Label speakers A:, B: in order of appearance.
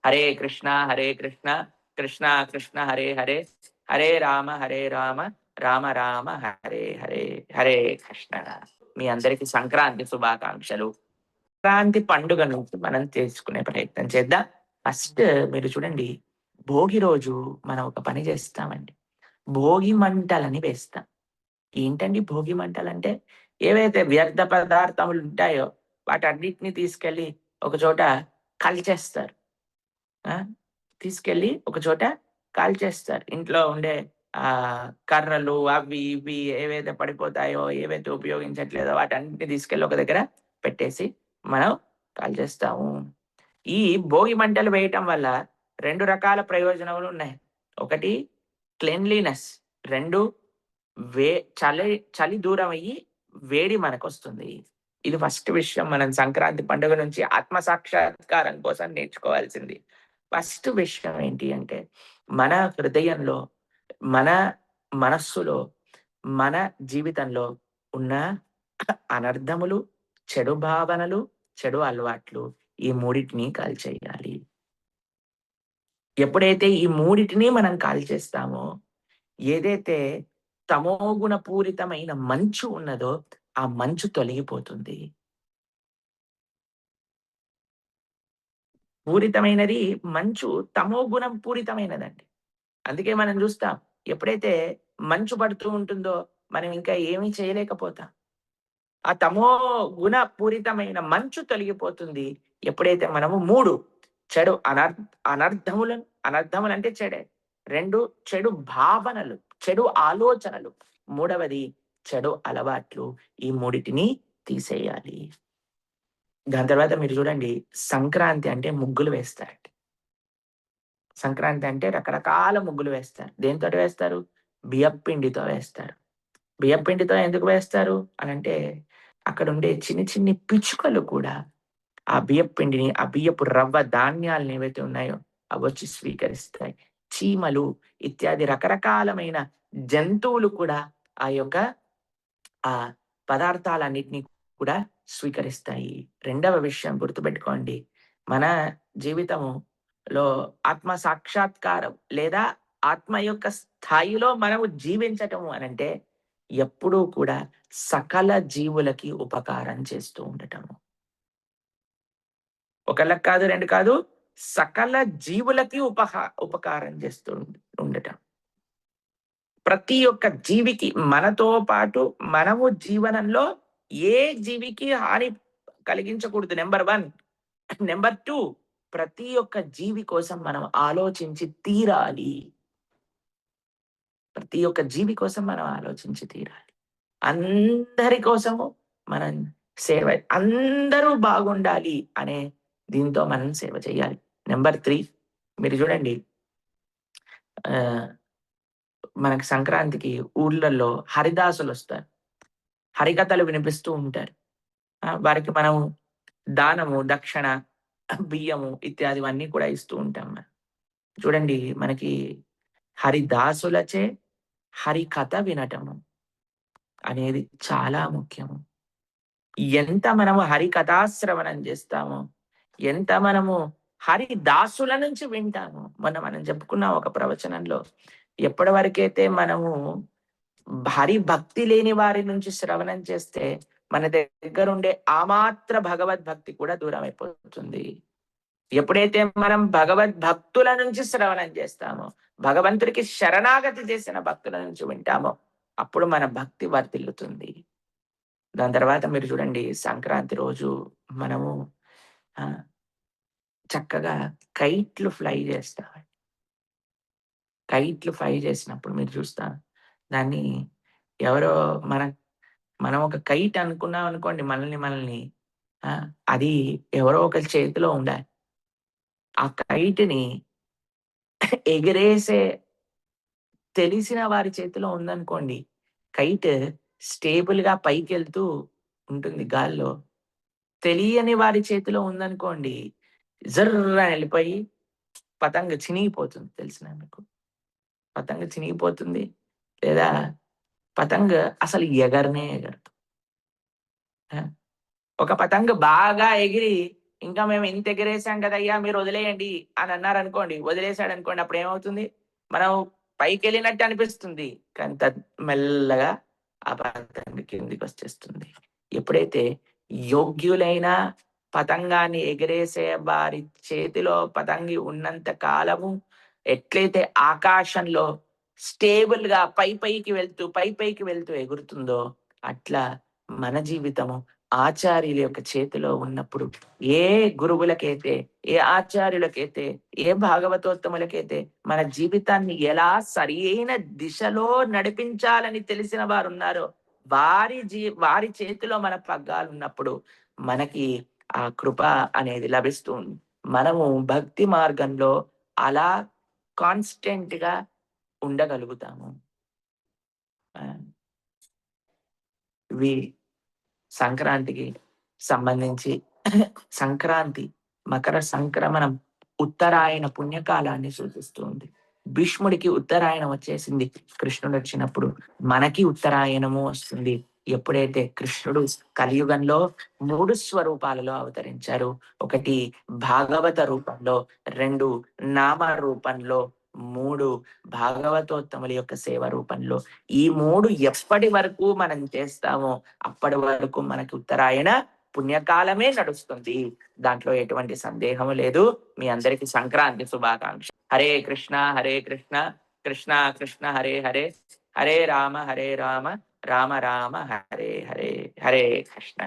A: హరే కృష్ణ కృష్ణ కృష్ణ హరే హరే, హరే రామ రామ రామ హరే హరే. హరే కృష్ణ. మీ అందరికి సంక్రాంతి శుభాకాంక్షలు. సంక్రాంతి పండుగ నుంచి మనం తెలుసుకునే ప్రయత్నం చేద్దాం. ఫస్ట్ మీరు చూడండి, భోగి రోజు మనం ఒక పని చేస్తామండి. భోగి మంటలని వేస్తాం. ఏంటండి భోగి మంటలు అంటే? ఏవైతే వ్యర్థ పదార్థములు ఉంటాయో వాటన్నిటిని తీసుకెళ్ళి ఒక చోట కాల్చేస్తారు. తీసుకెళ్ళి ఒక చోట కాల్చేస్తారు. ఇంట్లో ఉండే కర్రలు అవి ఇవి ఏవైతే పడిపోతాయో, ఏవైతే ఉపయోగించట్లేదో వాటన్నిటిని తీసుకెళ్ళి ఒక దగ్గర పెట్టేసి మనం కాల్చేస్తాము. ఈ భోగి మంటలు వేయటం వల్ల 2 రకాల ప్రయోజనములు ఉన్నాయి. ఒకటి క్లెన్లీనెస్, 2 చలి దూరం అయ్యి వేడి మనకొస్తుంది. ఇది ఫస్ట్ విషయం. మనం సంక్రాంతి పండుగ నుంచి ఆత్మ సాక్షాత్కారం కోసం నేర్చుకోవాల్సింది. ఫస్ట్ విషయం ఏంటి అంటే, మన హృదయంలో, మన మనస్సులో, మన జీవితంలో ఉన్న అనర్థములు, చెడు భావనలు, చెడు అలవాట్లు, ఈ మూడిటిని కాల్చేయాలి. ఎప్పుడైతే ఈ మూడిటిని మనం కాల్చేస్తామో, ఏదైతే తమోగుణ పూరితమైన మంచు ఉన్నదో ఆ మంచు తొలగిపోతుంది. పూరితమైనది మంచు తమోగుణం పూరితమైనదండి. అందుకే మనం చూస్తాం, ఎప్పుడైతే మంచు పడుతూ ఉంటుందో మనం ఇంకా ఏమీ చేయలేకపోతాం. ఆ తమో గుణ పూరితమైన మంచు తొలగిపోతుంది ఎప్పుడైతే మనము 3 చెడు అనర్థములు అంటే చెడే. 2 చెడు భావనలు, చెడు ఆలోచనలు. 3వది చెడు అలవాట్లు. ఈ మూడిటిని తీసేయాలి. దాని తర్వాత మీరు చూడండి, సంక్రాంతి అంటే ముగ్గులు వేస్తారండి. సంక్రాంతి అంటే రకరకాల ముగ్గులు వేస్తారు. దేనితోటి వేస్తారు? బియ్యపిండితో వేస్తారు. బియ్యపిండితో ఎందుకు వేస్తారు అనంటే, అక్కడ ఉండే చిన్ని చిన్ని పిచ్చుకలు కూడా ఆ బియ్యపిండిని, ఆ బియ్యపు రవ్వ ధాన్యాలను ఏవైతే ఉన్నాయో అవి వచ్చి స్వీకరిస్తాయి. చీమలు ఇత్యాది రకరకాలమైన జంతువులు కూడా ఆ యొక్క ఆ పదార్థాలన్నిటినీ కూడా స్వీకరిస్తాయి. రెండవ విషయం గుర్తుపెట్టుకోండి, మన జీవితంలో ఆత్మ సాక్షాత్కారం లేదా ఆత్మ యొక్క స్థాయిలో మనము జీవించటము అనంటే ఎప్పుడూ కూడా సకల జీవులకి ఉపకారం చేస్తూ ఉండటము. ఒకళ్ళకి కాదు, 2 కాదు, సకల జీవులకి ఉపకారం చేస్తూ ఉండటం. ప్రతి ఒక్క జీవికి, మనతో పాటు మనము జీవనంలో ఏ జీవికి హాని కలిగించకూడదు. నెంబర్ 1. నెంబర్ 2, ప్రతి ఒక్క జీవి కోసం మనం ఆలోచించి తీరాలి. ప్రతి ఒక్క జీవి కోసం మనం ఆలోచించి తీరాలి. అందరి కోసము మనం సేవ, అందరూ బాగుండాలి అనే దీంతో మనం సేవ చేయాలి. నెంబర్ 3, మీరు చూడండి, మనకి సంక్రాంతికి ఊర్లలో హరిదాసులు వస్తారు. హరికథలు వినిపిస్తూ ఉంటారు. వారికి మనం దానము, దక్షిణ, బియ్యము ఇత్యాదివన్నీ కూడా ఇస్తూ ఉంటాం. చూడండి, మనకి హరిదాసులచే హరికథ వినటము అనేది చాలా ముఖ్యము. ఎంత మనము హరికథాశ్రవణం చేస్తామో, ఎంత మనము హరిదాసుల నుంచి వింటాము. మనం చెప్పుకున్నాం ఒక ప్రవచనంలో, ఎప్పటి వరకైతే మనము భక్తి లేని వారి నుంచి శ్రవణం చేస్తే మన దగ్గర ఉండే ఆ మాత్ర భగవద్భక్తి కూడా దూరం అయిపోతుంది. ఎప్పుడైతే మనం భగవద్భక్తుల నుంచి శ్రవణం చేస్తామో, భగవంతుడికి శరణాగతి చేసిన భక్తుల నుంచి వింటామో, అప్పుడు మన భక్తి వర్ధిల్లుతుంది. దాని తర్వాత మీరు చూడండి, సంక్రాంతి రోజు మనము చక్కగా కైట్లు ఫ్లై చేస్తాం. కైట్లు ఫ్లై చేసినప్పుడు మీరు చూస్తారు, దాన్ని ఎవరో మనం ఒక కైట్ అనుకున్నాం అనుకోండి, మనల్ని అది ఎవరో ఒకరి చేతిలో ఉండాలి. ఆ కైట్ని ఎగిరేసే తెలిసిన వారి చేతిలో ఉందనుకోండి, కైట్ స్టేబుల్ గా పైకి వెళ్తూ ఉంటుంది గాల్లో. తెలియని వారి చేతిలో ఉందనుకోండి, జర్ర వెళ్ళిపోయి పతంగ చినిగిపోతుంది. తెలిసిన మీకు, పతంగ చినిగిపోతుంది, లేదా పతంగ అసలు ఎగరనే ఎగరదు. ఒక పతంగ బాగా ఎగిరి ఇంకా మేము ఇంత ఎగరేసాం కదయ్యా మీరు వదిలేయండి అని అన్నారు అనుకోండి, వదిలేసాడు అనుకోండి, అప్పుడు ఏమవుతుంది? మనం పైకి వెళ్ళినట్టు అనిపిస్తుంది, కానీ మెల్లగా ఆ పతంగి కిందికి వచ్చేస్తుంది. ఎప్పుడైతే యోగ్యులైన పతంగాన్ని ఎగరేసే వారి చేతిలో పతంగి ఉన్నంత కాలము ఎట్లయితే ఆకాశంలో స్టేబుల్ గా పైకి వెళ్తూ ఎగురుతుందో, అట్లా మన జీవితము ఆచార్యుల యొక్క చేతిలో ఉన్నప్పుడు, ఏ గురువులకైతే, ఏ ఆచార్యులకైతే, ఏ భాగవతోత్తములకైతే మన జీవితాన్ని ఎలా సరి అయిన దిశలో నడిపించాలని తెలిసిన వారు ఉన్నారో, వారి చేతిలో మన పగ్గాలు ఉన్నప్పుడు మనకి ఆ కృప అనేది లభిస్తుంది. మనము భక్తి మార్గంలో అలా కాన్స్టెంట్ గా ఉండగలుగుతాము. ఇవి సంక్రాంతికి సంబంధించి సంక్రాంతి, మకర సంక్రమణం, ఉత్తరాయణ పుణ్యకాలాన్ని సూచిస్తుంది. భీష్ముడికి ఉత్తరాయణం వచ్చేసింది కృష్ణుడు వచ్చినప్పుడు, మనకి ఉత్తరాయణము వస్తుంది ఎప్పుడైతే కృష్ణుడు కలియుగంలో 3 స్వరూపాలలో అవతరించారు. ఒకటి భాగవత రూపంలో, 2 నామ రూపంలో, 3 భాగవతోత్తముల యొక్క సేవ రూపంలో. ఈ 3 ఎప్పటి వరకు మనం చేస్తామో అప్పటి వరకు మనకి ఉత్తరాయణ పుణ్యకాలమే నడుస్తుంది. దాంట్లో ఎటువంటి సందేహము లేదు. మీ అందరికి సంక్రాంతి శుభాకాంక్ష. హరే కృష్ణ హరే కృష్ణ కృష్ణ కృష్ణ హరే హరే, హరే రామ రామ రామ హరే హరే, హరే కృష్ణ.